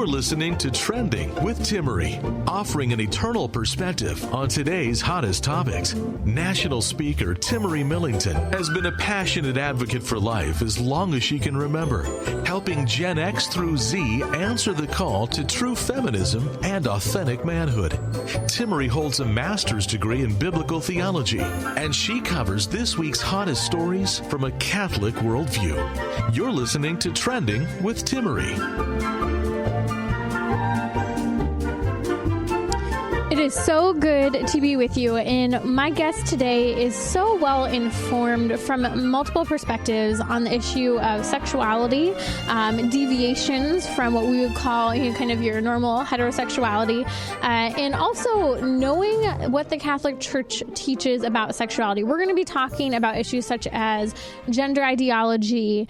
You're listening to Trending with Timmerie, offering an eternal perspective on today's hottest topics. National speaker Timmerie Millington has been a passionate advocate for life as long as she can remember, helping Gen X through Z answer the call to true feminism and authentic manhood. Timmerie holds a master's degree in biblical theology, and she covers this week's hottest stories from a Catholic worldview. You're listening to Trending with Timmerie. It is so good to be with you, and my guest today is so well informed from multiple perspectives on the issue of sexuality, deviations from what we would call kind of your normal heterosexuality, and also knowing what the Catholic Church teaches about sexuality. We're going to be talking about issues such as gender ideology,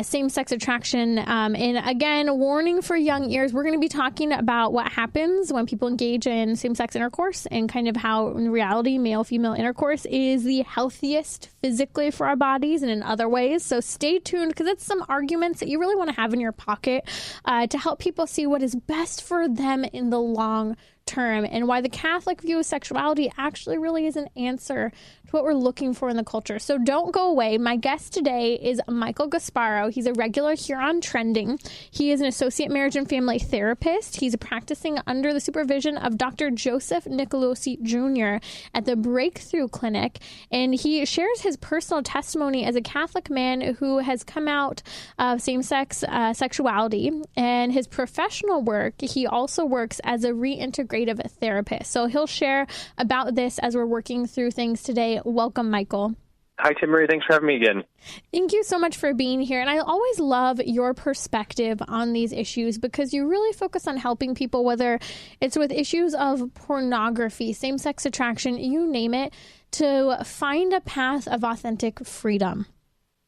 same-sex attraction, and again, warning for young ears, we're going to be talking about what happens when people engage in same-sex intercourse and kind of how in reality male-female intercourse is the healthiest physically for our bodies and in other ways. So stay tuned, because it's some arguments that you really want to have in your pocket to help people see what is best for them in the long term, and why the Catholic view of sexuality actually really is an answer to what we're looking for in the culture. So don't go away. My guest today is Michael Gasparro. He's a regular here on Trending. He is an associate marriage and family therapist. He's practicing under the supervision of Dr. Joseph Nicolosi Jr. at the Breakthrough Clinic, and he shares his personal testimony as a Catholic man who has come out of same-sex sexuality. And his professional work, he also works as a reintegrative therapist. So he'll share about this as we're working through things today. Welcome, Michael. Hi, Timmerie. Thanks for having me again. Thank you so much for being here. And I always love your perspective on these issues, because you really focus on helping people, whether it's with issues of pornography, same-sex attraction, you name it, to find a path of authentic freedom.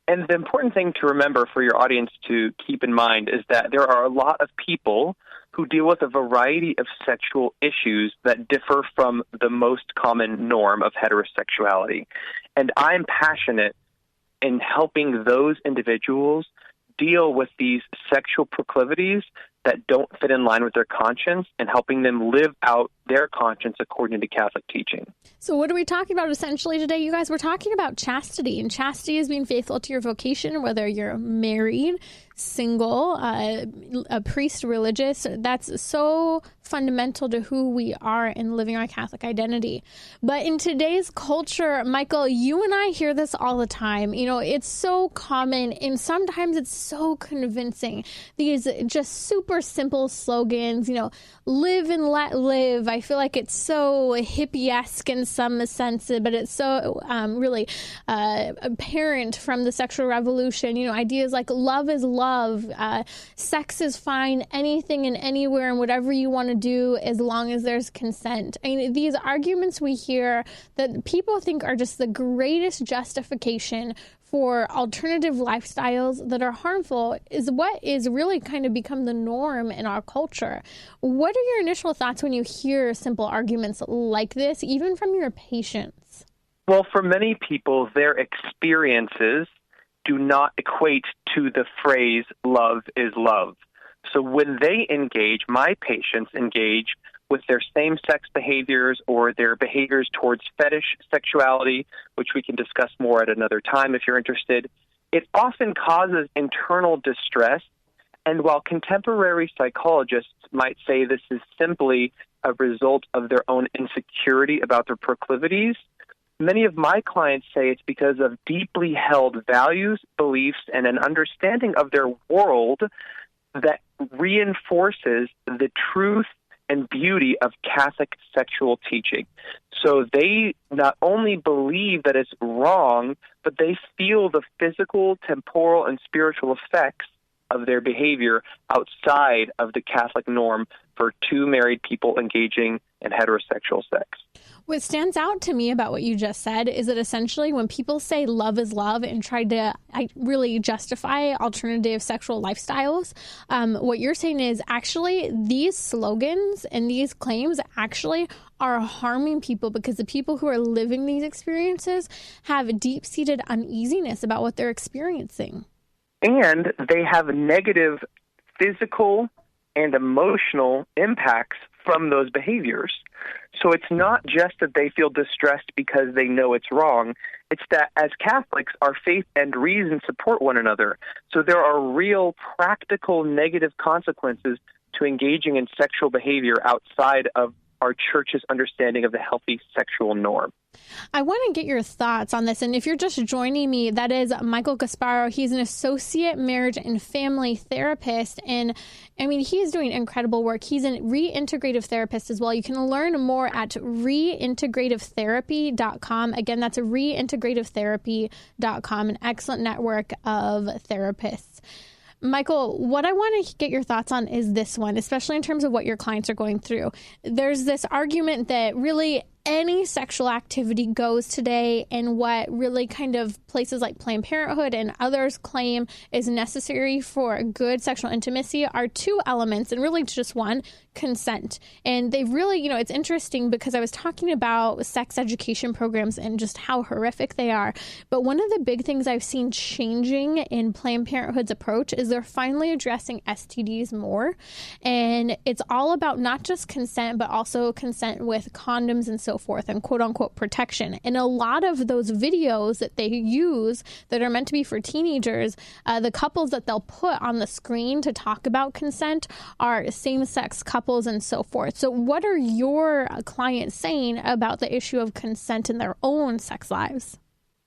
And the important thing to remember for your audience to keep in mind is that there are a lot of people who deal with a variety of sexual issues that differ from the most common norm of heterosexuality. And I'm passionate in helping those individuals deal with these sexual proclivities that don't fit in line with their conscience, and helping them live out their conscience according to Catholic teaching. So what are we talking about essentially today, you guys? We're talking about chastity, and chastity is being faithful to your vocation, whether you're married, single, a priest, religious. That's so fundamental to who we are in living our Catholic identity. But in today's culture, Michael, you and I hear this all the time. It's so common, and sometimes it's so convincing. These just super simple slogans, live and let live. I feel like it's so hippie-esque in some sense, but it's so really apparent from the sexual revolution. Ideas like love is love, sex is fine, anything and anywhere and whatever you want to do as long as there's consent. These arguments we hear that people think are just the greatest justification for alternative lifestyles that are harmful is what is really kind of become the norm in our culture. What are your initial thoughts when you hear simple arguments like this, even from your patients? Well, for many people, their experiences do not equate to the phrase love is love. So when they engage, my patients engage with their same-sex behaviors or their behaviors towards fetish sexuality, which we can discuss more at another time if you're interested, it often causes internal distress. And while contemporary psychologists might say this is simply a result of their own insecurity about their proclivities, many of my clients say it's because of deeply held values, beliefs, and an understanding of their world that reinforces the truth and beauty of Catholic sexual teaching. So they not only believe that it's wrong, but they feel the physical, temporal, and spiritual effects of their behavior outside of the Catholic norm for two married people engaging in heterosexual sex. What stands out to me about what you just said is that essentially when people say love is love and try to really justify alternative sexual lifestyles, what you're saying is actually these slogans and these claims actually are harming people, because the people who are living these experiences have deep-seated uneasiness about what they're experiencing. And they have negative physical and emotional impacts from those behaviors. So it's not just that they feel distressed because they know it's wrong. It's that as Catholics, our faith and reason support one another. So there are real practical negative consequences to engaging in sexual behavior outside of our church's understanding of the healthy sexual norm. I want to get your thoughts on this. And if you're just joining me, that is Michael Gasparro. He's an associate marriage and family therapist. And I mean, he's doing incredible work. He's a reintegrative therapist as well. You can learn more at reintegrativetherapy.com. Again, that's reintegrativetherapy.com, an excellent network of therapists. Michael, what I want to get your thoughts on is this one, especially in terms of what your clients are going through. There's this argument that really any sexual activity goes today, and what really kind of places like Planned Parenthood and others claim is necessary for good sexual intimacy are two elements, and really just one: consent. And they've really, it's interesting because I was talking about sex education programs and just how horrific they are. But one of the big things I've seen changing in Planned Parenthood's approach is they're finally addressing STDs more. And it's all about not just consent, but also consent with condoms and so forth, and quote unquote protection. And a lot of those videos that they use that are meant to be for teenagers, the couples that they'll put on the screen to talk about consent are same-sex couples and so forth. So what are your clients saying about the issue of consent in their own sex lives?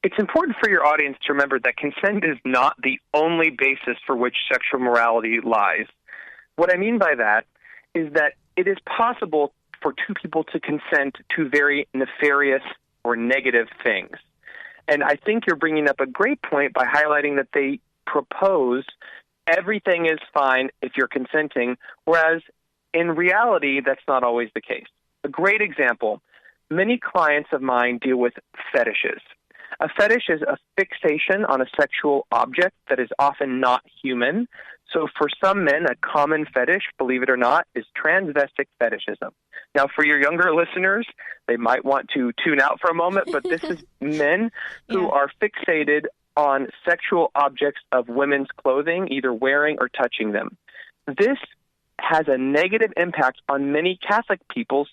It's important for your audience to remember that consent is not the only basis for which sexual morality lies. What I mean by that is that it is possible for two people to consent to very nefarious or negative things. And I think you're bringing up a great point by highlighting that they propose everything is fine if you're consenting, whereas in reality, that's not always the case. A great example, many clients of mine deal with fetishes. A fetish is a fixation on a sexual object that is often not human. So for some men, a common fetish, believe it or not, is transvestite fetishism. Now, for your younger listeners, they might want to tune out for a moment, but this is men who are fixated on sexual objects of women's clothing, either wearing or touching them. This has a negative impact on many Catholic people's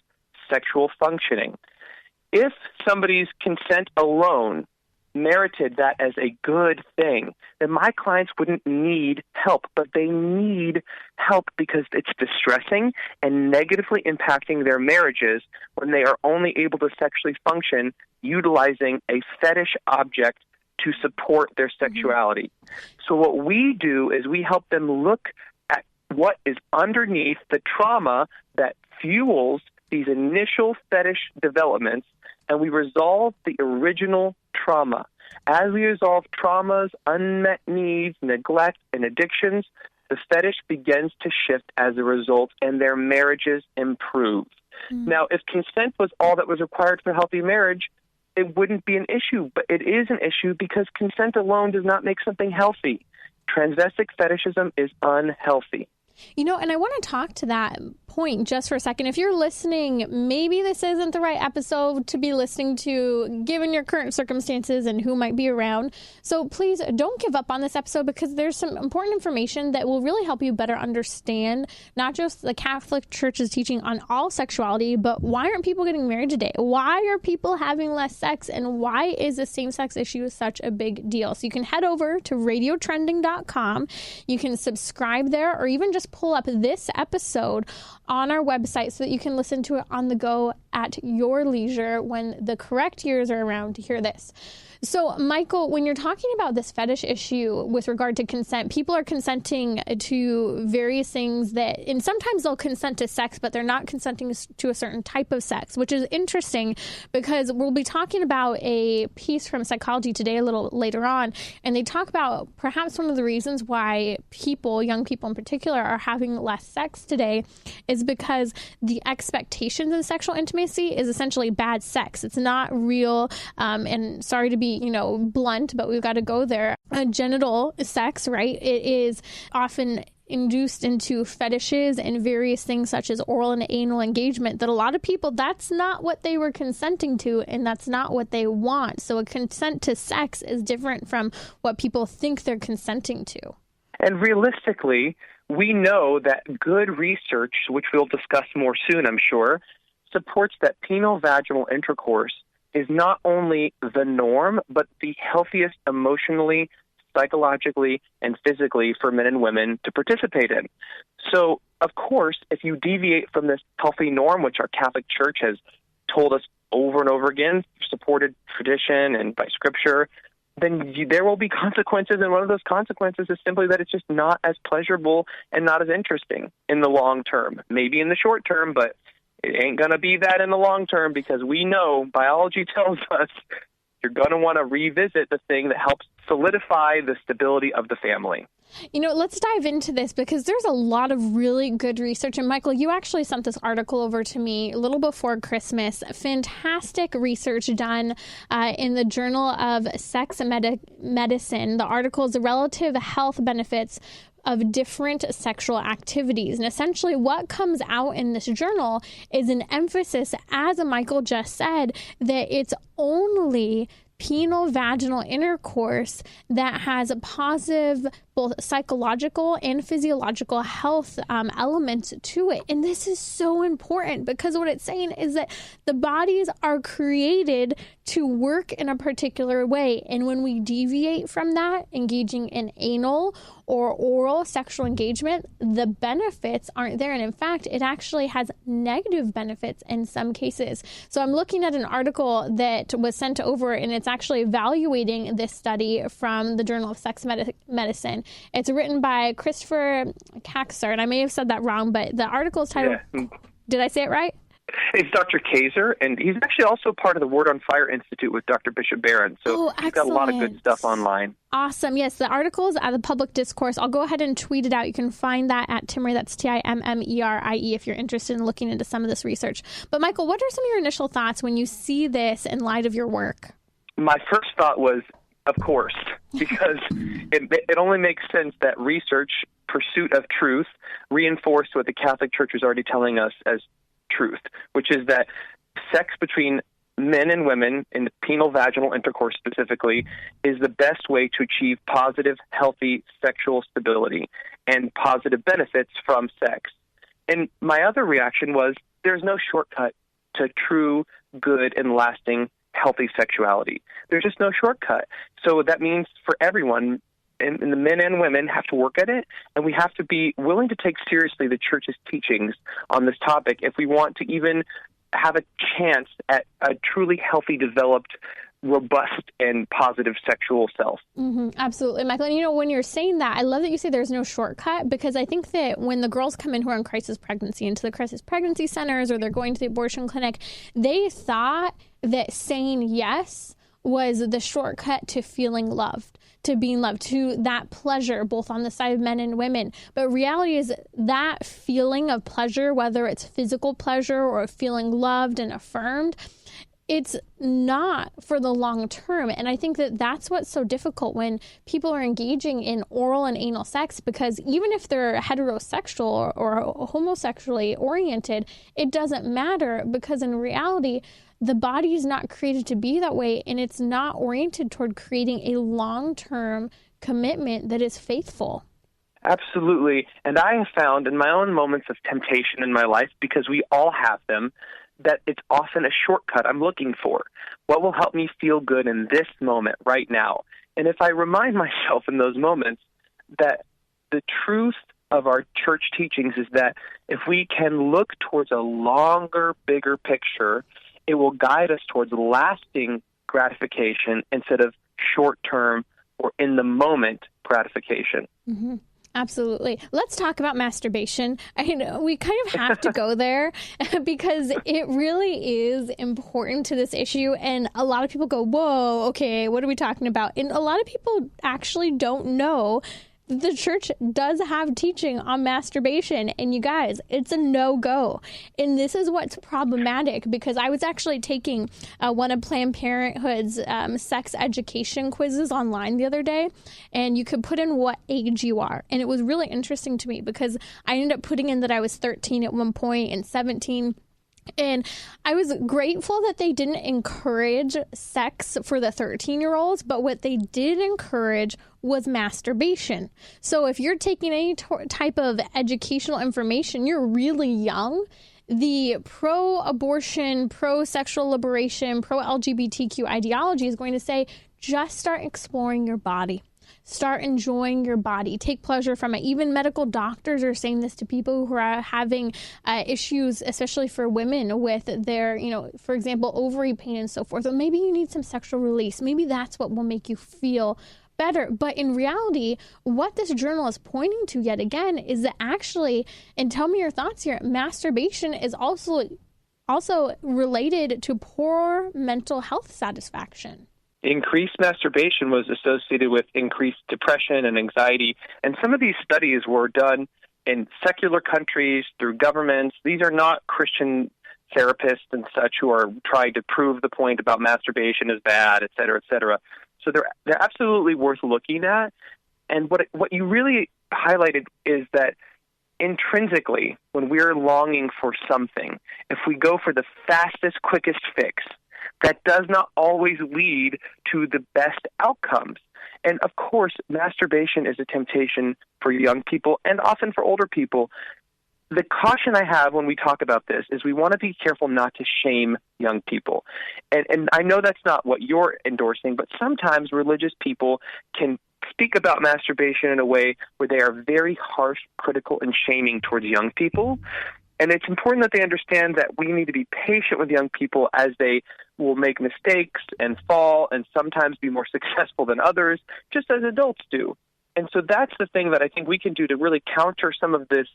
sexual functioning. If somebody's consent alone merited that as a good thing, then my clients wouldn't need help, but they need help because it's distressing and negatively impacting their marriages when they are only able to sexually function utilizing a fetish object to support their sexuality. So what we do is we help them look at what is underneath the trauma that fuels these initial fetish developments, and we resolve the original trauma. As we resolve traumas, unmet needs, neglect, and addictions, the fetish begins to shift as a result, and their marriages improve. Now, if consent was all that was required for a healthy marriage, it wouldn't be an issue, but it is an issue because consent alone does not make something healthy. Transvestite fetishism is unhealthy. And I want to talk to that point just for a second. If you're listening, maybe this isn't the right episode to be listening to, given your current circumstances and who might be around. So please don't give up on this episode, because there's some important information that will really help you better understand not just the Catholic Church's teaching on all sexuality, but why aren't people getting married today? Why are people having less sex? And why is the same-sex issue such a big deal? So you can head over to radiotrending.com. You can subscribe there, or even just pull up this episode on our website so that you can listen to it on the go at your leisure when the correct years are around to hear this. So, Michael, when you're talking about this fetish issue with regard to consent, people are consenting to various things and sometimes they'll consent to sex, but they're not consenting to a certain type of sex, which is interesting because we'll be talking about a piece from Psychology Today a little later on, and they talk about perhaps one of the reasons why young people in particular, are having less sex today is because the expectations in sexual intimacy is essentially bad sex. It's not real, and sorry to be blunt, but we've got to go there. Genital sex, right? It is often induced into fetishes and various things such as oral and anal engagement that a lot of people, that's not what they were consenting to, and that's not what they want. So a consent to sex is different from what people think they're consenting to. And realistically, we know that good research, which we'll discuss more soon, I'm sure, supports that penal vaginal intercourse is not only the norm, but the healthiest emotionally, psychologically, and physically for men and women to participate in. So, of course, if you deviate from this healthy norm, which our Catholic Church has told us over and over again, supported tradition and by Scripture, then there will be consequences, and one of those consequences is simply that it's just not as pleasurable and not as interesting in the long term. Maybe in the short term, but it ain't going to be that in the long term, because we know, biology tells us, you're going to want to revisit the thing that helps solidify the stability of the family. Let's dive into this because there's a lot of really good research. And Michael, you actually sent this article over to me a little before Christmas. Fantastic research done in the Journal of Sex Medicine. The article is the relative health benefits of different sexual activities. And essentially what comes out in this journal is an emphasis, as Michael just said, that it's only penal vaginal intercourse that has a positive both psychological and physiological health elements to it. And this is so important because what it's saying is that the bodies are created to work in a particular way. And when we deviate from that, engaging in anal or oral sexual engagement, the benefits aren't there. And in fact, it actually has negative benefits in some cases. So I'm looking at an article that was sent over, and it's actually evaluating this study from the Journal of Sex Medicine. It's written by Christopher Kaxar, and I may have said that wrong, but the article is titled, Did I say it right? It's Dr. Kazer, and he's actually also part of the Word on Fire Institute with Dr. Bishop Barron. So he's got a lot of good stuff online. Awesome. Yes, the article is at the public discourse. I'll go ahead and tweet it out. You can find that at Timmerie. That's Timmerie if you're interested in looking into some of this research. But Michael, what are some of your initial thoughts when you see this in light of your work? My first thought was, of course, because it only makes sense that research, pursuit of truth, reinforced what the Catholic Church was already telling us as truth, which is that sex between men and women, in the penal vaginal intercourse specifically, is the best way to achieve positive, healthy sexual stability and positive benefits from sex. And my other reaction was, there's no shortcut to true, good, and lasting healthy sexuality. There's just no shortcut. So that means for everyone, and the men and women have to work at it, and we have to be willing to take seriously the Church's teachings on this topic if we want to even have a chance at a truly healthy, developed, robust, and positive sexual self. Mm-hmm, absolutely, Michael. And when you're saying that, I love that you say there's no shortcut, because I think that when the girls come in who are in crisis pregnancy into the crisis pregnancy centers, or they're going to the abortion clinic, they thought that saying yes was the shortcut to feeling loved, to being loved, to that pleasure, both on the side of men and women. But reality is that feeling of pleasure, whether it's physical pleasure or feeling loved and affirmed, it's not for the long term. And I think that that's what's so difficult when people are engaging in oral and anal sex, because even if they're heterosexual or homosexually oriented, it doesn't matter, because in reality, the body is not created to be that way, and it's not oriented toward creating a long-term commitment that is faithful. Absolutely. And I have found in my own moments of temptation in my life, because we all have them, that it's often a shortcut I'm looking for. What will help me feel good in this moment right now? And if I remind myself in those moments that the truth of our church teachings is that if we can look towards a longer, bigger picture, it will guide us towards lasting gratification instead of short-term or in-the-moment gratification. Mm-hmm. Absolutely. Let's talk about masturbation. I know we kind of have to go there because it really is important to this issue. And a lot of people go, whoa, okay, what are we talking about? And a lot of people actually don't know the church does have teaching on masturbation, and you guys, it's a no-go. And this is what's problematic, because I was actually taking one of Planned Parenthood's sex education quizzes online the other day, and you could put in what age you are. And it was really interesting to me because I ended up putting in that I was 13 at one point and 17. And I was grateful that they didn't encourage sex for the 13-year-olds, but what they did encourage was masturbation. So if you're taking any type of educational information, you're really young, the pro-abortion, pro-sexual liberation, pro-LGBTQ ideology is going to say, just start exploring your body. Start enjoying your body. Take pleasure from it. Even medical doctors are saying this to people who are having issues, especially for women with their, for example, ovary pain and so forth. Or maybe you need some sexual release. Maybe that's what will make you feel better. But in reality, what this journal is pointing to yet again is that actually, and tell me your thoughts here, masturbation is also related to poor mental health satisfaction. Increased masturbation was associated with increased depression and anxiety. And some of these studies were done in secular countries through governments. These are not Christian therapists and such who are trying to prove the point about masturbation is bad, et cetera, et cetera. So they're absolutely worth looking at. And what you really highlighted is that intrinsically, when we're longing for something, if we go for the fastest, quickest fix, that does not always lead to the best outcomes. And of course, masturbation is a temptation for young people and often for older people. The caution I have when we talk about this is we want to be careful not to shame young people. And I know that's not what you're endorsing, but sometimes religious people can speak about masturbation in a way where they are very harsh, critical, and shaming towards young people. And it's important that they understand that we need to be patient with young people as they will make mistakes and fall and sometimes be more successful than others, just as adults do. And so that's the thing that I think we can do to really counter some of this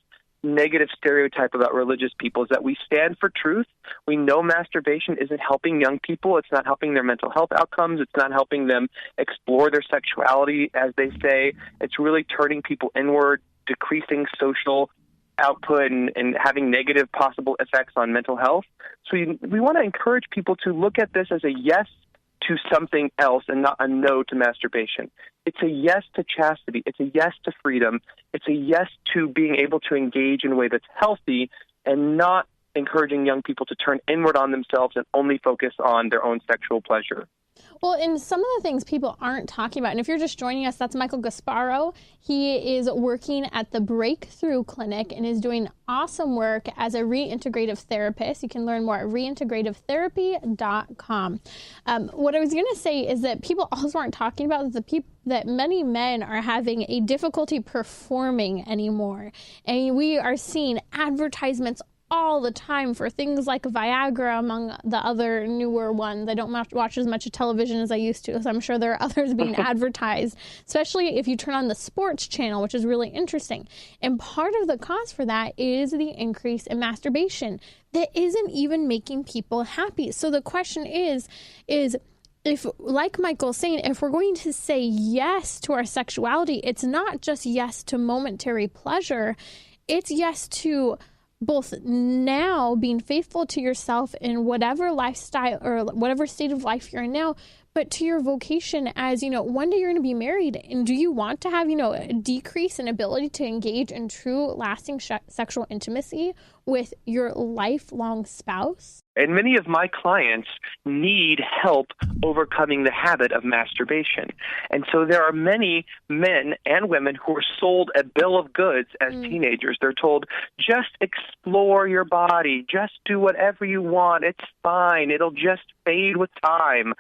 negative stereotype about religious people, is that we stand for truth. We know masturbation isn't helping young people. It's not helping their mental health outcomes. It's not helping them explore their sexuality, as they say. It's really turning people inward, decreasing social output and having negative possible effects on mental health. So we want to encourage people to look at this as a yes to something else and not a no to masturbation. It's a yes to chastity. It's a yes to freedom. It's a yes to being able to engage in a way that's healthy and not encouraging young people to turn inward on themselves and only focus on their own sexual pleasure. Well, and some of the things people aren't talking about, and if you're just joining us, that's Michael Gasparro. He is working at the Breakthrough Clinic and is doing awesome work as a reintegrative therapist. You can learn more at reintegrativetherapy.com. What I was going to say is that people also aren't talking about that many men are having a difficulty performing anymore. And we are seeing advertisements all the time for things like Viagra, among the other newer ones. I don't watch as much television as I used to, so I'm sure there are others being advertised, especially if you turn on the sports channel, which is really interesting. And part of the cause for that is the increase in masturbation that isn't even making people happy. So the question is if, like Michael's saying, if we're going to say yes to our sexuality, it's not just yes to momentary pleasure, it's yes to both now being faithful to yourself in whatever lifestyle or whatever state of life you're in now, but to your vocation as, one day you're going to be married. And do you want to have, a decrease in ability to engage in true lasting sexual intimacy with your lifelong spouse? And many of my clients need help overcoming the habit of masturbation. And so there are many men and women who are sold a bill of goods as teenagers. They're told, just explore your body, just do whatever you want, it's fine, it'll just fade with time.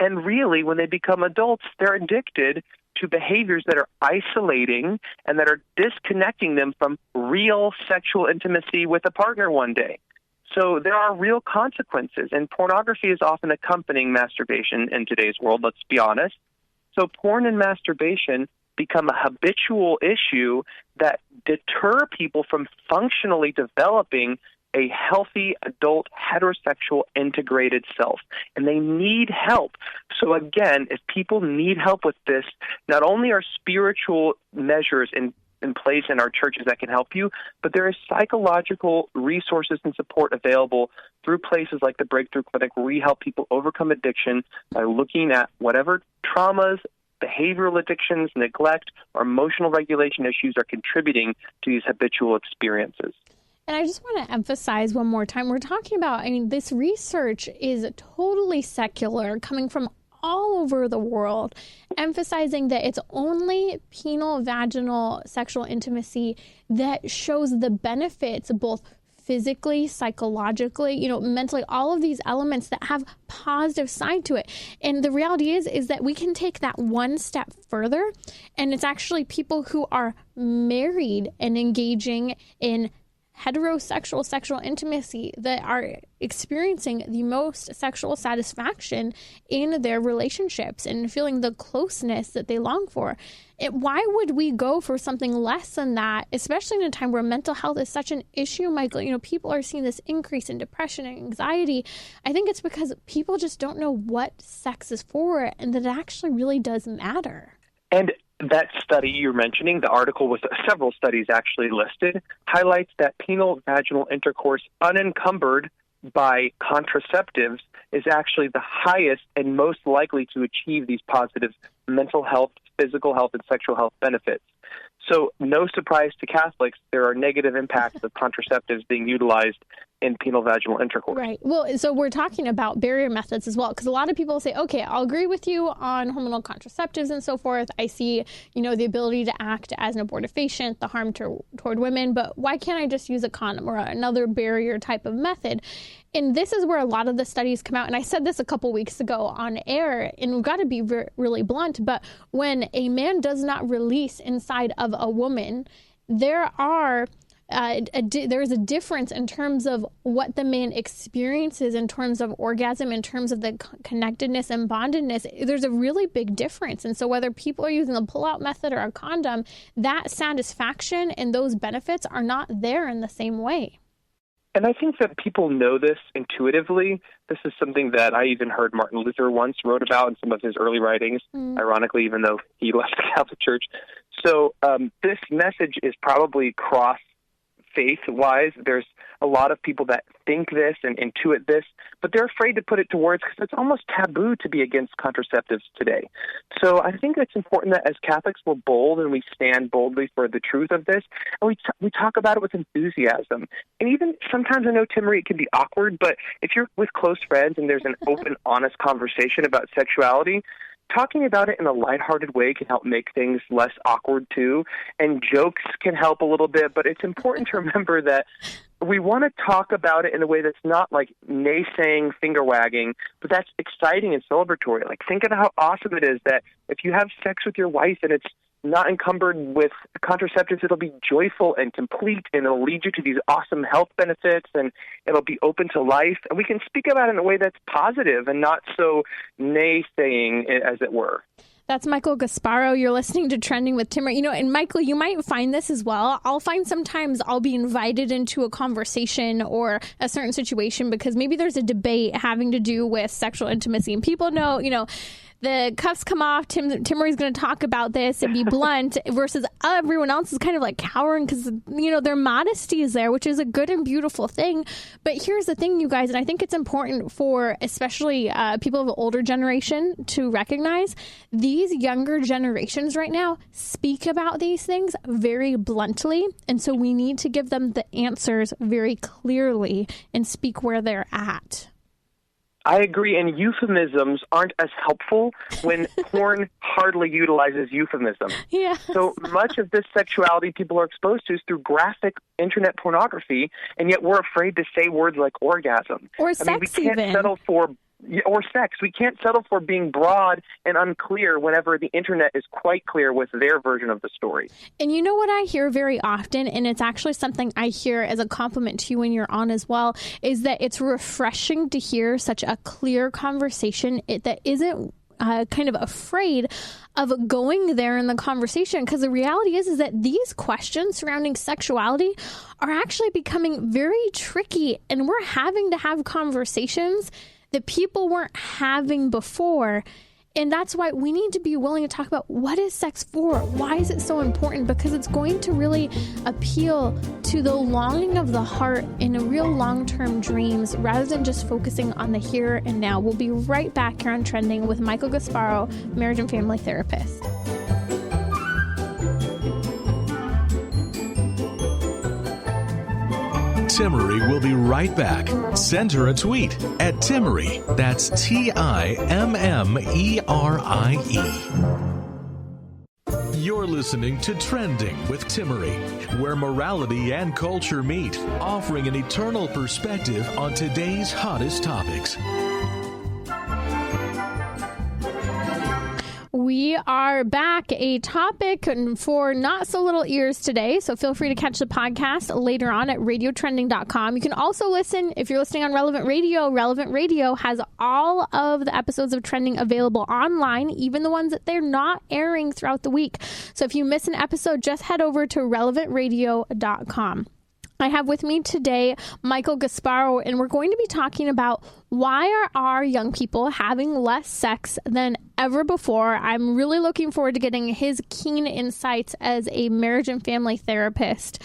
And really, when they become adults, they're addicted to behaviors that are isolating and that are disconnecting them from real sexual intimacy with a partner one day. So there are real consequences, and pornography is often accompanying masturbation in today's world, let's be honest. So porn and masturbation become a habitual issue that deter people from functionally developing a healthy, adult, heterosexual, integrated self. And they need help. So again, if people need help with this, not only are spiritual measures in place in our churches that can help you, but there is psychological resources and support available through places like the Breakthrough Clinic, where we help people overcome addiction by looking at whatever traumas, behavioral addictions, neglect, or emotional regulation issues are contributing to these habitual experiences. And I just want to emphasize one more time, we're talking about, this research is totally secular, coming from all over the world, emphasizing that it's only penal vaginal sexual intimacy that shows the benefits, both physically, psychologically, mentally, all of these elements that have positive side to it. And the reality is that we can take that one step further, and it's actually people who are married and engaging in heterosexual sexual intimacy that are experiencing the most sexual satisfaction in their relationships and feeling the closeness that they long for. Why would we go for something less than that, especially in a time where mental health is such an issue, Michael? People are seeing this increase in depression and anxiety. I think it's because people just don't know what sex is for, and that it actually really does matter. And that study you're mentioning, the article with several studies actually listed, highlights that penal vaginal intercourse unencumbered by contraceptives is actually the highest and most likely to achieve these positive mental health, physical health, and sexual health benefits. So no surprise to Catholics, there are negative impacts of contraceptives being utilized in penal vaginal intercourse. Right. Well, so we're talking about barrier methods as well, because a lot of people say, okay, I'll agree with you on hormonal contraceptives and so forth. I see, the ability to act as an abortifacient, the harm toward women, but why can't I just use a condom or another barrier type of method? And this is where a lot of the studies come out. And I said this a couple weeks ago on air, and we've got to be really blunt. But when a man does not release inside of a woman, there is a difference in terms of what the man experiences in terms of orgasm, in terms of the connectedness and bondedness. There's a really big difference. And so whether people are using a pull-out method or a condom, that satisfaction and those benefits are not there in the same way. And I think that people know this intuitively. This is something that I even heard Martin Luther once wrote about in some of his early writings, ironically, even though he left the Catholic Church. So this message is probably faith-wise. There's a lot of people that think this and intuit this, but they're afraid to put it to words because it's almost taboo to be against contraceptives today. So I think it's important that as Catholics we're bold and we stand boldly for the truth of this, and we talk about it with enthusiasm. And even sometimes, I know, Timmerie, it can be awkward, but if you're with close friends and there's an open, honest conversation about sexuality, talking about it in a lighthearted way can help make things less awkward, too. And jokes can help a little bit, but it's important to remember that we want to talk about it in a way that's not like naysaying, finger-wagging, but that's exciting and celebratory. Like, think of how awesome it is that if you have sex with your wife and it's not encumbered with contraceptives, it'll be joyful and complete, and it'll lead you to these awesome health benefits, and it'll be open to life. And we can speak about it in a way that's positive and not so naysaying, as it were. That's Michael Gasparro. You're listening to Trending with Timmerie. And Michael, you might find this as well. I'll find sometimes I'll be invited into a conversation or a certain situation because maybe there's a debate having to do with sexual intimacy, and people know, the cuffs come off. Timmerie's going to talk about this and be blunt versus everyone else is kind of like cowering because, their modesty is there, which is a good and beautiful thing. But here's the thing, you guys, and I think it's important for especially people of the older generation to recognize these younger generations right now speak about these things very bluntly. And so we need to give them the answers very clearly and speak where they're at. I agree, and euphemisms aren't as helpful when porn hardly utilizes euphemism. Yeah. So much of this sexuality people are exposed to is through graphic internet pornography, and yet we're afraid to say words like orgasm. Or sex, we can't settle for or sex. We can't settle for being broad and unclear whenever the internet is quite clear with their version of the story. And you know what I hear very often, and it's actually something I hear as a compliment to you when you're on as well, is that it's refreshing to hear such a clear conversation that isn't kind of afraid of going there in the conversation, because the reality is that these questions surrounding sexuality are actually becoming very tricky, and we're having to have conversations that people weren't having before. And that's why we need to be willing to talk about what is sex for? Why is it so important? Because it's going to really appeal to the longing of the heart in a real long-term dreams rather than just focusing on the here and now. We'll be right back here on Trending with Michael Gasparro, marriage and family therapist. Timmerie will be right back. Send her a tweet at Timmerie. That's TIMMERIE. You're listening to Trending with Timmerie, where morality and culture meet, offering an eternal perspective on today's hottest topics. We are back. A topic for not so little ears today, so feel free to catch the podcast later on at radiotrending.com. You can also listen, if you're listening on Relevant Radio. Relevant Radio has all of the episodes of Trending available online, even the ones that they're not airing throughout the week. So if you miss an episode, just head over to relevantradio.com. I have with me today Michael Gasparro, and we're going to be talking about why are our young people having less sex than ever before. I'm really looking forward to getting his keen insights as a marriage and family therapist.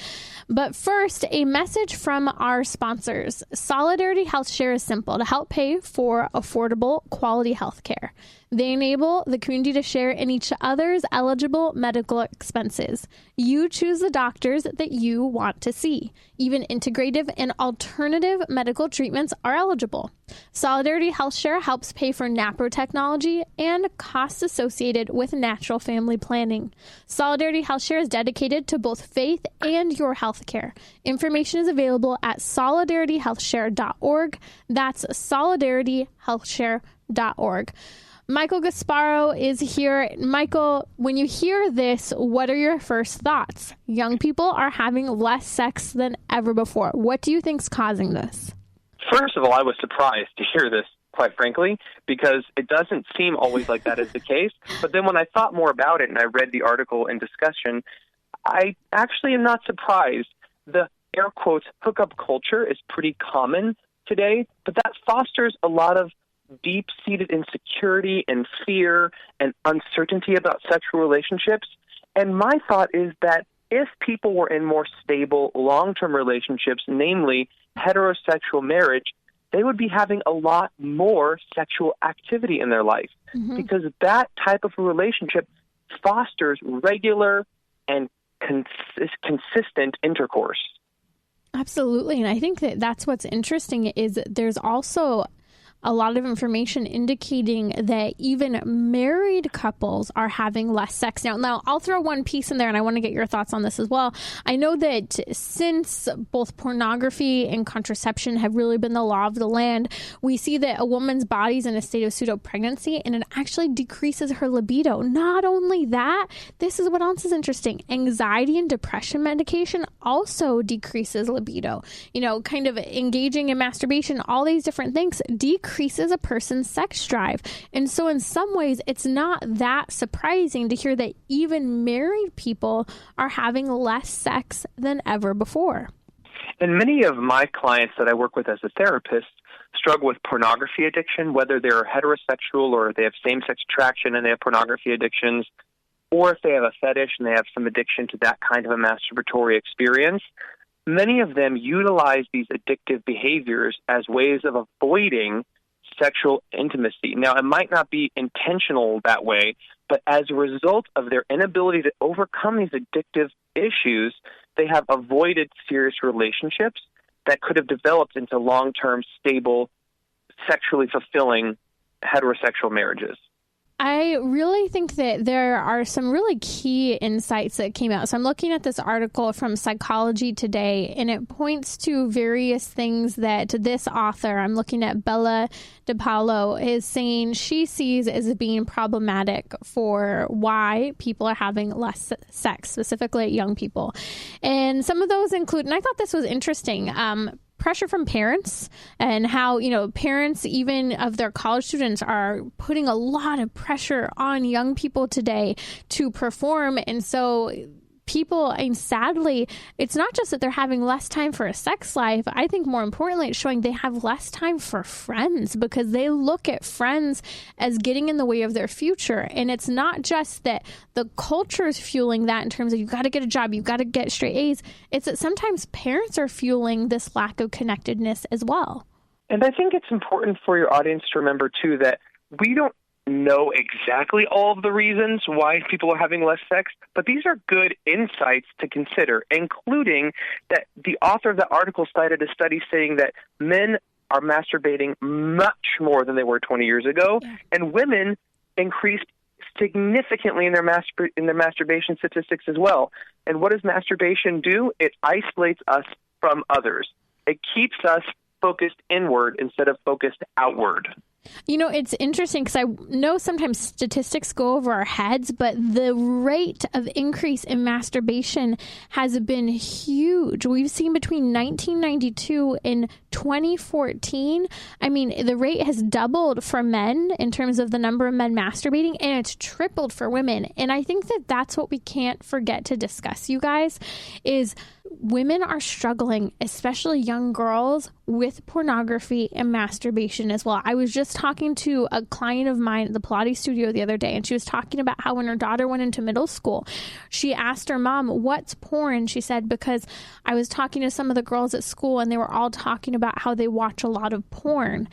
But first, a message from our sponsors. Solidarity Health Share is simple to help pay for affordable, quality health care. They enable the community to share in each other's eligible medical expenses. You choose the doctors that you want to see. Even integrative and alternative medical treatments are eligible. Solidarity Health Share helps pay for NAPRO technology and costs associated with natural family planning. Solidarity Health Share is dedicated to both faith and your health care. Information is available at solidarityhealthshare.org. That's solidarityhealthshare.org. Michael Gasparro is here. Michael, when you hear this, what are your first thoughts? Young people are having less sex than ever before. What do you think's causing this? First of all, I was surprised to hear this, quite frankly, because it doesn't seem always like that is the case. But then when I thought more about it and I read the article in discussion, I actually am not surprised. The air quotes hookup culture is pretty common today, but that fosters a lot of deep-seated insecurity and fear and uncertainty about sexual relationships. And my thought is that if people were in more stable, long-term relationships, namely heterosexual marriage, they would be having a lot more sexual activity in their life, because that type of a relationship fosters regular and consistent intercourse. Absolutely. And I think that that's what's interesting is that there's also a lot of information indicating that even married couples are having less sex. Now, I'll throw one piece in there, and I want to get your thoughts on this as well. I know that since both pornography and contraception have really been the law of the land, we see that a woman's body's in a state of pseudo-pregnancy, and it actually decreases her libido. Not only that, this is what else is interesting. Anxiety and depression medication also decreases libido. You know, kind of engaging in masturbation, all these different things decreases a person's sex drive. And so in some ways, it's not that surprising to hear that even married people are having less sex than ever before. And many of my clients that I work with as a therapist struggle with pornography addiction, whether they're heterosexual or they have same-sex attraction and they have pornography addictions, or if they have a fetish and they have some addiction to that kind of a masturbatory experience. Many of them utilize these addictive behaviors as ways of avoiding sexual intimacy. Now, it might not be intentional that way, but as a result of their inability to overcome these addictive issues, they have avoided serious relationships that could have developed into long-term, stable, sexually fulfilling heterosexual marriages. I really think that there are some really key insights that came out. So I'm looking at this article from Psychology Today, and it points to various things that this author, I'm looking at Bella DiPaolo, is saying she sees as being problematic for why people are having less sex, specifically young people. And some of those include, and I thought this was interesting, pressure from parents and how, parents even of their college students are putting a lot of pressure on young people today to perform. And so people, and sadly, it's not just that they're having less time for a sex life. I think more importantly, it's showing they have less time for friends because they look at friends as getting in the way of their future. And it's not just that the culture is fueling that in terms of you've got to get a job, you've got to get straight A's. It's that sometimes parents are fueling this lack of connectedness as well. And I think it's important for your audience to remember, too, that we don't know exactly all of the reasons why people are having less sex, but these are good insights to consider, including that the author of the article cited a study saying that men are masturbating much more than they were 20 years ago, and women increased significantly in their masturbation statistics as well. And what does masturbation do? It isolates us from others. It keeps us focused inward instead of focused outward. You know, it's interesting because I know sometimes statistics go over our heads, but the rate of increase in masturbation has been huge. We've seen between 1992 and 2014, I mean, the rate has doubled for men in terms of the number of men masturbating, and it's tripled for women. And I think that that's what we can't forget to discuss, you guys, is women are struggling, especially young girls, with pornography and masturbation as well. I was just talking to a client of mine at the Pilates studio the other day, and she was talking about how when her daughter went into middle school, she asked her mom, "What's porn?" She said, because I was talking to some of the girls at school, and they were all talking about how they watch a lot of porn.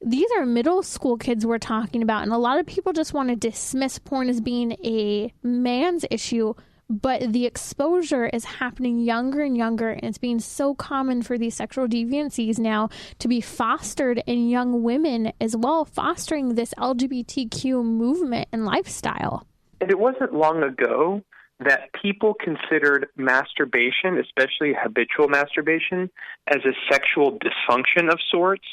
These are middle school kids we're talking about, and a lot of people just want to dismiss porn as being a man's issue. But the exposure is happening younger and younger, and it's being so common for these sexual deviancies now to be fostered in young women as well, fostering this LGBTQ movement and lifestyle. And it wasn't long ago that people considered masturbation, especially habitual masturbation, as a sexual dysfunction of sorts.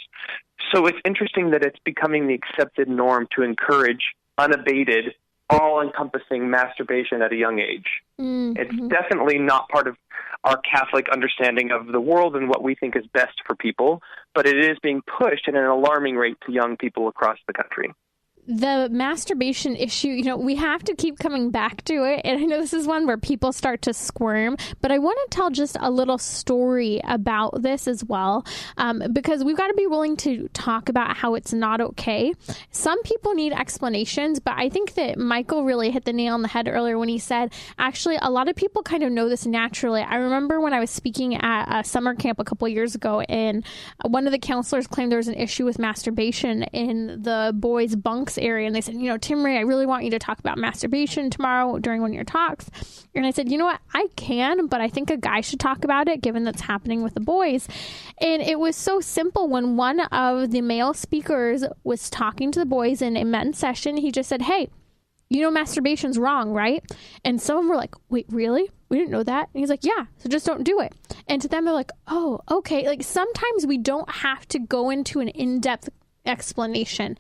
So it's interesting that it's becoming the accepted norm to encourage unabated, all-encompassing masturbation at a young age. Mm-hmm. It's definitely not part of our Catholic understanding of the world and what we think is best for people, but it is being pushed at an alarming rate to young people across the country. The masturbation issue, you know, we have to keep coming back to it. And I know this is one where people start to squirm, but I want to tell just a little story about this as well, because we've got to be willing to talk about how it's not okay. Some people need explanations, but I think that Michael really hit the nail on the head earlier when he said, actually, a lot of people kind of know this naturally. I remember when I was speaking at a summer camp a couple of years ago, and one of the counselors claimed there was an issue with masturbation in the boys' bunks area, and they said, you know, Timmerie, I really want you to talk about masturbation tomorrow during one of your talks. And I said, you know what, I can, but I think a guy should talk about it given that's happening with the boys. And it was so simple. When one of the male speakers was talking to the boys in a men's session, he just said, hey, you know, masturbation's wrong, right? And some of them were like, wait, really? We didn't know that. And he's like, yeah, so just don't do it. And to them, they're like, oh, okay. Like sometimes we don't have to go into an in-depth explanation.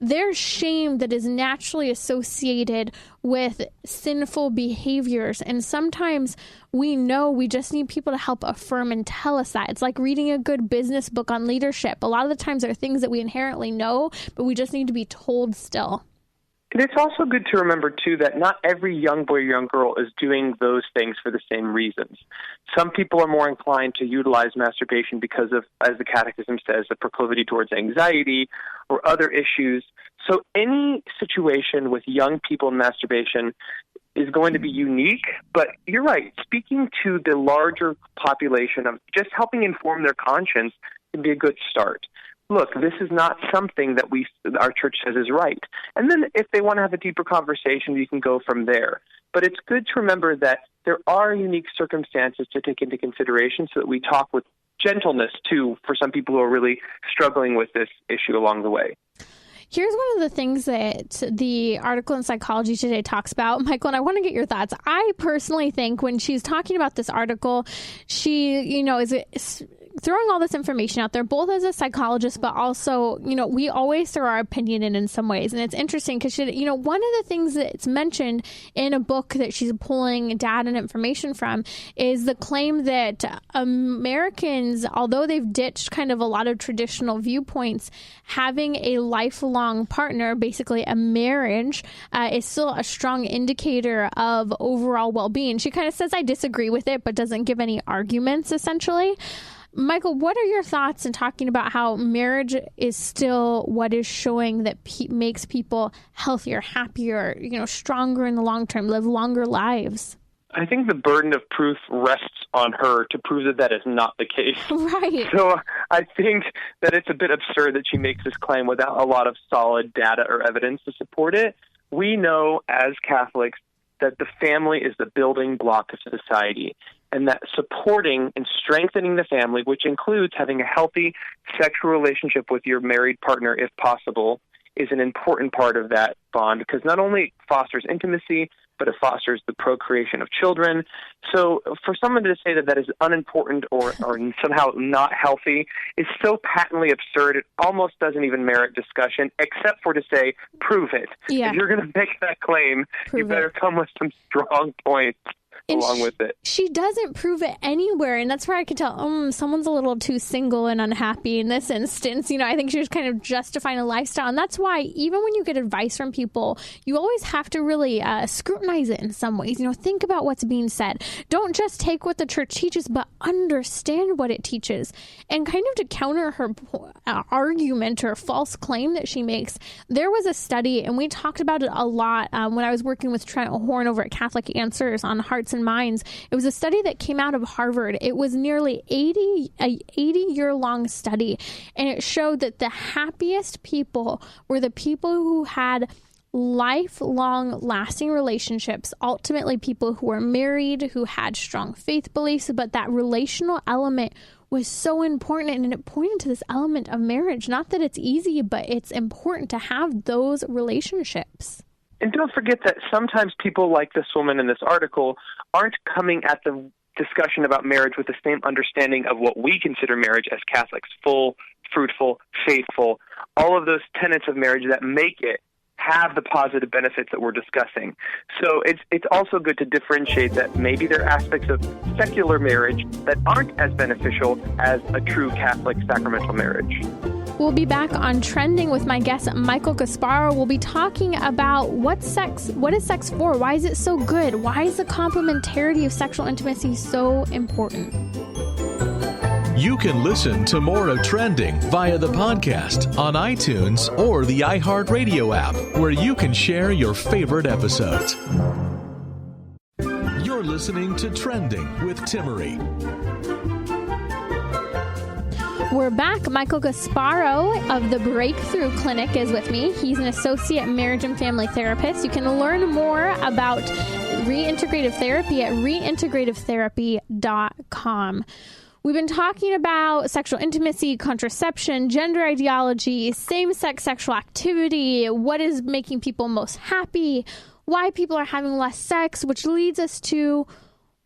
There's shame that is naturally associated with sinful behaviors. And sometimes we know we just need people to help affirm and tell us that. It's like reading a good business book on leadership. A lot of the times there are things that we inherently know, but we just need to be told still. And it's also good to remember, too, that not every young boy or young girl is doing those things for the same reasons. Some people are more inclined to utilize masturbation because of, as the Catechism says, a proclivity towards anxiety or other issues. So any situation with young people in masturbation is going to be unique. But you're right, speaking to the larger population of just helping inform their conscience can be a good start. Look, this is not something that our church says is right. And then if they want to have a deeper conversation, you can go from there. But it's good to remember that there are unique circumstances to take into consideration so that we talk with gentleness, too, for some people who are really struggling with this issue along the way. Here's one of the things that the article in Psychology Today talks about. Michael, and I want to get your thoughts. I personally think when she's talking about this article, she, you know, is throwing all this information out there, both as a psychologist, but also, you know, we always throw our opinion in some ways. And it's interesting because, you know, one of the things that's mentioned in a book that she's pulling data and information from is the claim that Americans, although they've ditched kind of a lot of traditional viewpoints, having a lifelong partner, basically a marriage, is still a strong indicator of overall well-being. She kind of says, I disagree with it, but doesn't give any arguments, essentially. Michael, what are your thoughts in talking about how marriage is still what is showing that makes people healthier, happier, you know, stronger in the long term, live longer lives? I think the burden of proof rests on her to prove that that is not the case. Right. So I think that it's a bit absurd that she makes this claim without a lot of solid data or evidence to support it. We know as Catholics that the family is the building block of society, and that supporting and strengthening the family, which includes having a healthy sexual relationship with your married partner if possible, is an important part of that bond, because not only fosters intimacy, but it fosters the procreation of children. So for someone to say that that is unimportant or somehow not healthy is so patently absurd, it almost doesn't even merit discussion, except for to say, prove it. Yeah. If you're going to make that claim, you better come with some strong points along with it. She doesn't prove it anywhere, and that's where I could tell, someone's a little too single and unhappy in this instance. You know, I think she was kind of justifying a lifestyle, and that's why even when you get advice from people, you always have to really scrutinize it in some ways. You know, think about what's being said. Don't just take what the church teaches, but understand what it teaches. And kind of to counter her argument or false claim that she makes, there was a study, and we talked about it a lot when I was working with Trent Horn over at Catholic Answers on Hearts and Minds. It was a study that came out of Harvard. It was nearly 80-year-long study, and it showed that the happiest people were the people who had lifelong lasting relationships, ultimately people who were married, who had strong faith beliefs, but that relational element was so important, and it pointed to this element of marriage. Not that it's easy, but it's important to have those relationships. And don't forget that sometimes people like this woman in this article aren't coming at the discussion about marriage with the same understanding of what we consider marriage as Catholics: full, fruitful, faithful, all of those tenets of marriage that make it have the positive benefits that we're discussing. So it's also good to differentiate that maybe there are aspects of secular marriage that aren't as beneficial as a true Catholic sacramental marriage. We'll be back on Trending with my guest, Michael Gasparro. We'll be talking about what is sex for? Why is it so good? Why is the complementarity of sexual intimacy so important? You can listen to more of Trending via the podcast on iTunes or the iHeartRadio app, where you can share your favorite episodes. You're listening to Trending with Timmerie. We're back. Michael Gasparro of the Breakthrough Clinic is with me. He's an associate marriage and family therapist. You can learn more about reintegrative therapy at reintegrativetherapy.com. We've been talking about sexual intimacy, contraception, gender ideology, same-sex sexual activity, what is making people most happy, why people are having less sex, which leads us to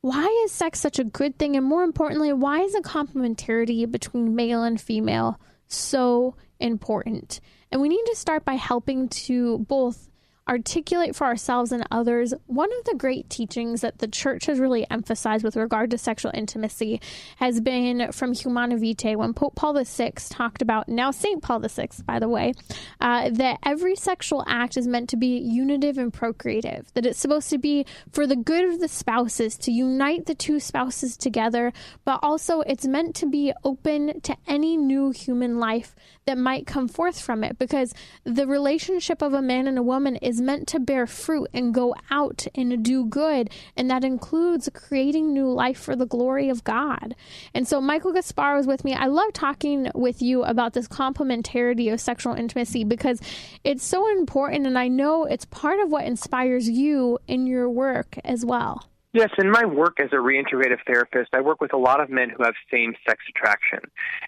why is sex such a good thing? And more importantly, why is the complementarity between male and female so important? And we need to start by helping to both articulate for ourselves and others. One of the great teachings that the church has really emphasized with regard to sexual intimacy has been from Humana Vitae, when Pope Paul VI talked about, now St. Paul VI, by the way, that every sexual act is meant to be unitive and procreative, that it's supposed to be for the good of the spouses, to unite the two spouses together, but also it's meant to be open to any new human life that might come forth from it, because the relationship of a man and a woman is meant to bear fruit and go out and do good, and that includes creating new life for the glory of God. And so Michael Gasparro is with me. I love talking with you about this complementarity of sexual intimacy because it's so important, and I know it's part of what inspires you in your work as well. Yes, in my work as a reintegrative therapist, I work with a lot of men who have same-sex attraction,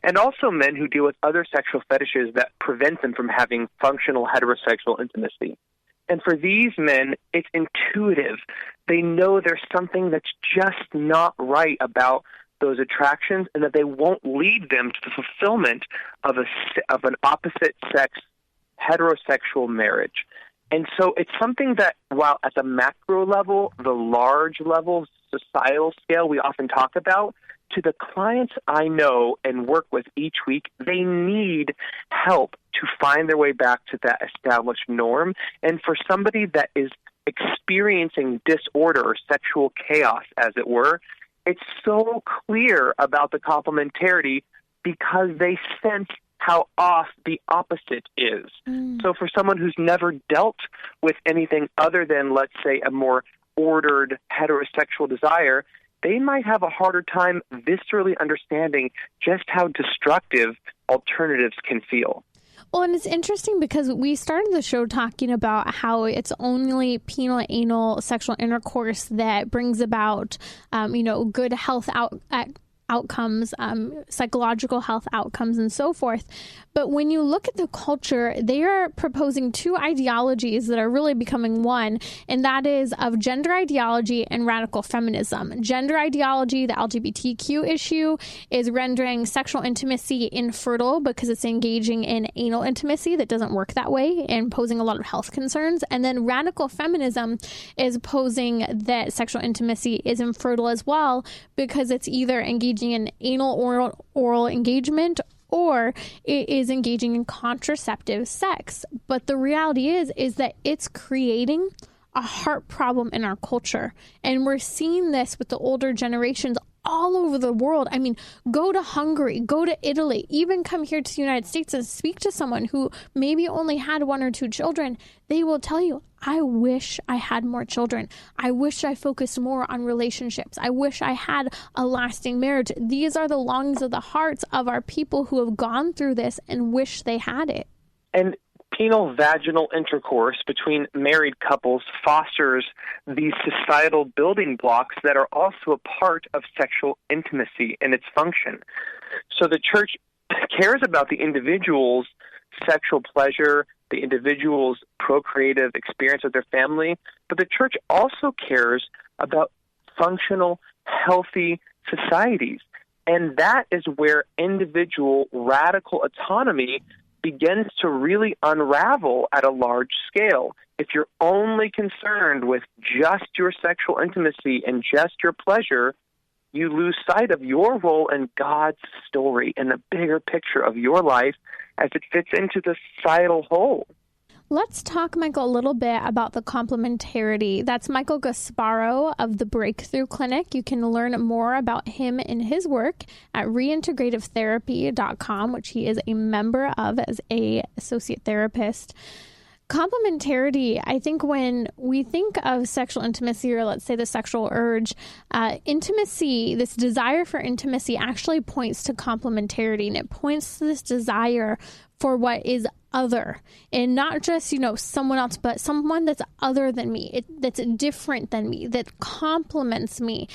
and also men who deal with other sexual fetishes that prevent them from having functional heterosexual intimacy. And for these men, it's intuitive. They know there's something that's just not right about those attractions, and that they won't lead them to the fulfillment of an opposite-sex heterosexual marriage. And so it's something that, while at the macro level, the large level, societal scale, we often talk about, to the clients I know and work with each week, they need help to find their way back to that established norm. And for somebody that is experiencing disorder or sexual chaos, as it were, it's so clear about the complementarity because they sense how off the opposite is. So for someone who's never dealt with anything other than, let's say, a more ordered heterosexual desire, they might have a harder time viscerally understanding just how destructive alternatives can feel. Well, and it's interesting because we started the show talking about how it's only penal anal sexual intercourse that brings about, good health outcomes, psychological health outcomes, and so forth. But when you look at the culture, they are proposing two ideologies that are really becoming one, and that is of gender ideology and radical feminism. Gender ideology, the LGBTQ issue, is rendering sexual intimacy infertile because it's engaging in anal intimacy that doesn't work that way and posing a lot of health concerns. And then radical feminism is posing that sexual intimacy is infertile as well because it's either engaging in anal oral engagement or it is engaging in contraceptive sex. But the reality is that it's creating a heart problem in our culture. And we're seeing this with the older generations all over the world. I mean, go to Hungary, go to Italy, even come here to the United States and speak to someone who maybe only had one or two children. They will tell you, I wish I had more children. I wish I focused more on relationships. I wish I had a lasting marriage. These are the longings of the hearts of our people who have gone through this and wish they had it. And penal vaginal intercourse between married couples fosters these societal building blocks that are also a part of sexual intimacy and its function. So the church cares about the individual's sexual pleasure, the individual's procreative experience with their family, but the church also cares about functional, healthy societies. And that is where individual radical autonomy begins to really unravel at a large scale. If you're only concerned with just your sexual intimacy and just your pleasure, you lose sight of your role in God's story and the bigger picture of your life as it fits into the societal whole. Let's talk, Michael, a little bit about the complementarity. That's Michael Gasparro of the Breakthrough Clinic. You can learn more about him and his work at reintegrativetherapy.com, which he is a member of as an associate therapist. Complementarity, I think when we think of sexual intimacy, or let's say the sexual urge, intimacy, this desire for intimacy actually points to complementarity, and it points to this desire for what is other, and not just, someone else, but someone that's other than me, that's different than me, that complements me.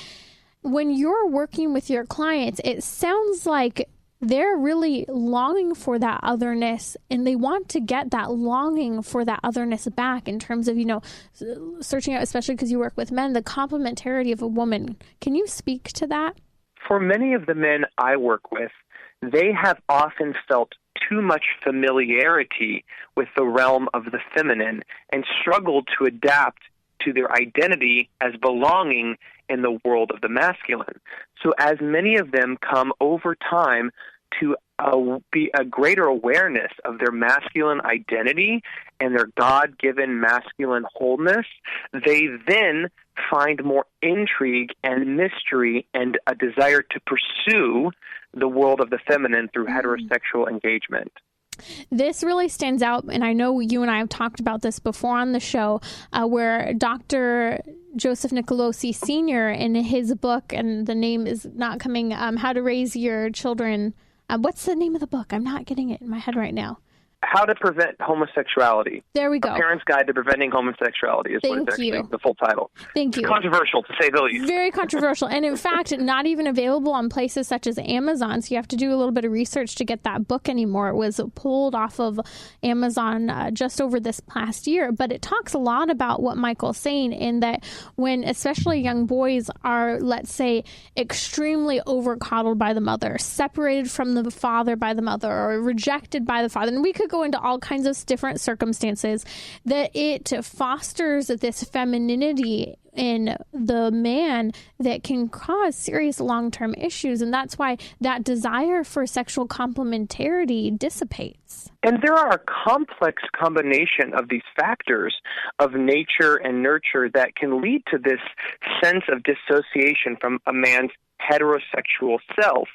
When you're working with your clients, it sounds like they're really longing for that otherness, and they want to get that longing for that otherness back in terms of, searching out, especially because you work with men, the complementarity of a woman. Can you speak to that? For many of the men I work with, they have often felt too much familiarity with the realm of the feminine and struggled to adapt to their identity as belonging in the world of the masculine. So as many of them come over time to be a greater awareness of their masculine identity and their God-given masculine wholeness, they then find more intrigue and mystery and a desire to pursue the world of the feminine through heterosexual engagement. This really stands out, and I know you and I have talked about this before on the show, where Dr. Joseph Nicolosi Sr. in his book, and the name is not coming, How to Raise Your Children. What's the name of the book? I'm not getting it in my head right now. How to Prevent Homosexuality. There we go. A Parent's Guide to Preventing Homosexuality is what it's actually the full title. Thank you. It's controversial, to say the least. Very controversial. And in fact, not even available on places such as Amazon. So you have to do a little bit of research to get that book anymore. It was pulled off of Amazon just over this past year. But it talks a lot about what Michael's saying, in that when especially young boys are, let's say, extremely over-coddled by the mother, separated from the father by the mother, or rejected by the father, and we could go into all kinds of different circumstances, that it fosters this femininity in the man that can cause serious long-term issues. And that's why that desire for sexual complementarity dissipates. And there are a complex combination of these factors of nature and nurture that can lead to this sense of dissociation from a man's heterosexual self.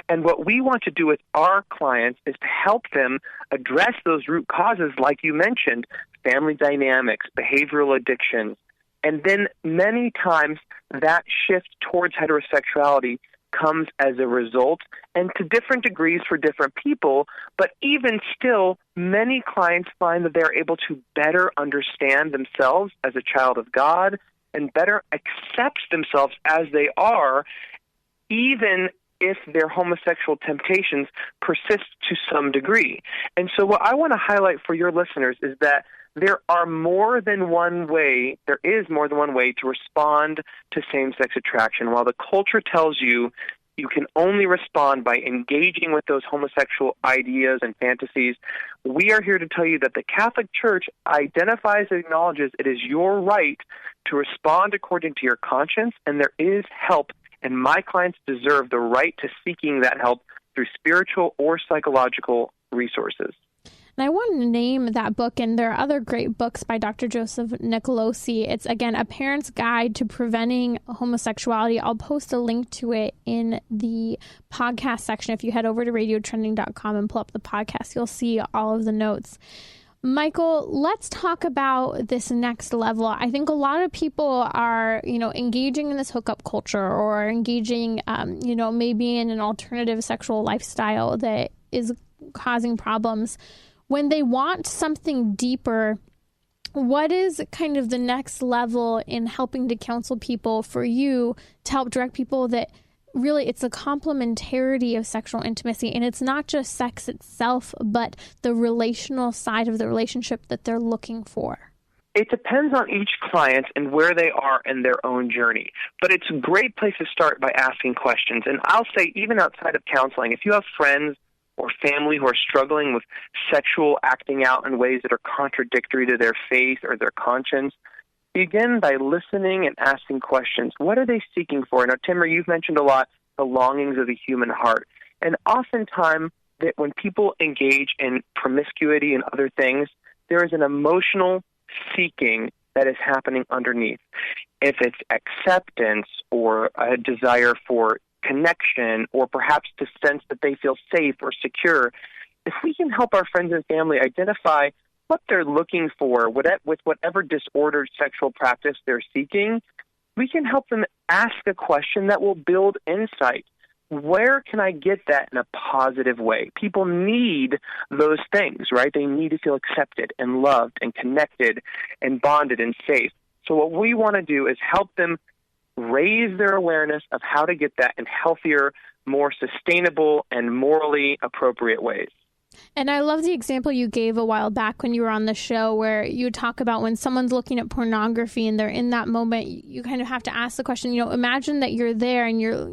And what we want to do with our clients is to help them address those root causes, like you mentioned, family dynamics, behavioral addictions, And then many times that shift towards heterosexuality comes as a result, and to different degrees for different people, but even still, many clients find that they're able to better understand themselves as a child of God and better accept themselves as they are, even if their homosexual temptations persist to some degree. And so what I want to highlight for your listeners is that there is more than one way to respond to same-sex attraction. While the culture tells you you can only respond by engaging with those homosexual ideas and fantasies, we are here to tell you that the Catholic Church identifies and acknowledges it is your right to respond according to your conscience, and there is help, and my clients deserve the right to seeking that help through spiritual or psychological resources. And I want to name that book, and there are other great books by Dr. Joseph Nicolosi. It's, again, A Parent's Guide to Preventing Homosexuality. I'll post a link to it in the podcast section. If you head over to radiotrending.com and pull up the podcast, you'll see all of the notes. Michael, let's talk about this next level. I think a lot of people are, engaging in this hookup culture or engaging, maybe in an alternative sexual lifestyle that is causing problems. When they want something deeper, what is kind of the next level in helping to counsel people for you to help direct people that really it's a complementarity of sexual intimacy, and it's not just sex itself, but the relational side of the relationship that they're looking for? It depends on each client and where they are in their own journey. But it's a great place to start by asking questions. And I'll say, even outside of counseling, if you have friends or family who are struggling with sexual acting out in ways that are contradictory to their faith or their conscience, begin by listening and asking questions. What are they seeking for? Now, Timmerie, you've mentioned a lot the longings of the human heart. And oftentimes, that when people engage in promiscuity and other things, there is an emotional seeking that is happening underneath. If it's acceptance or a desire for connection, or perhaps to sense that they feel safe or secure, if we can help our friends and family identify what they're looking for with whatever disordered sexual practice they're seeking, we can help them ask a question that will build insight. Where can I get that in a positive way? People need those things, right? They need to feel accepted and loved and connected and bonded and safe. So what we want to do is help them raise their awareness of how to get that in healthier, more sustainable, and morally appropriate ways. And I love the example you gave a while back when you were on the show, where you talk about when someone's looking at pornography and they're in that moment, you kind of have to ask the question, imagine that you're there and you're,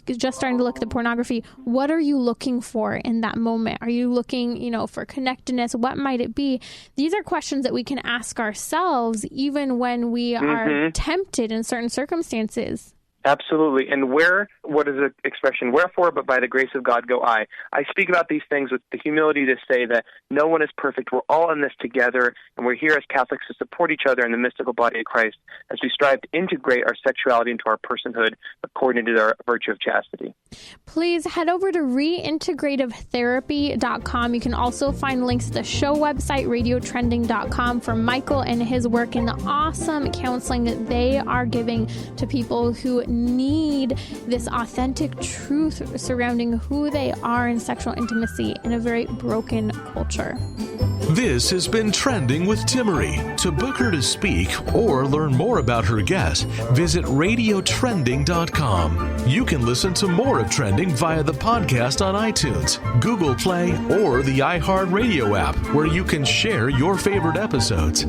just starting to look at the pornography. What are you looking for in that moment? Are you looking, for connectedness? What might it be? These are questions that we can ask ourselves even when we are tempted in certain circumstances. Absolutely. And what is the expression? Wherefore, but by the grace of God go I. I speak about these things with the humility to say that no one is perfect. We're all in this together, and we're here as Catholics to support each other in the mystical body of Christ as we strive to integrate our sexuality into our personhood according to our virtue of chastity. Please head over to reintegrativetherapy.com. You can also find links to the show website, radiotrending.com, for Michael and his work and the awesome counseling that they are giving to people who need this authentic truth surrounding who they are in sexual intimacy in a very broken culture. This has been Trending with Timmerie. To book her to speak or learn more about her guest, visit radiotrending.com. You can listen to more of Trending via the podcast on iTunes, Google Play, or the iHeartRadio app, where you can share your favorite episodes.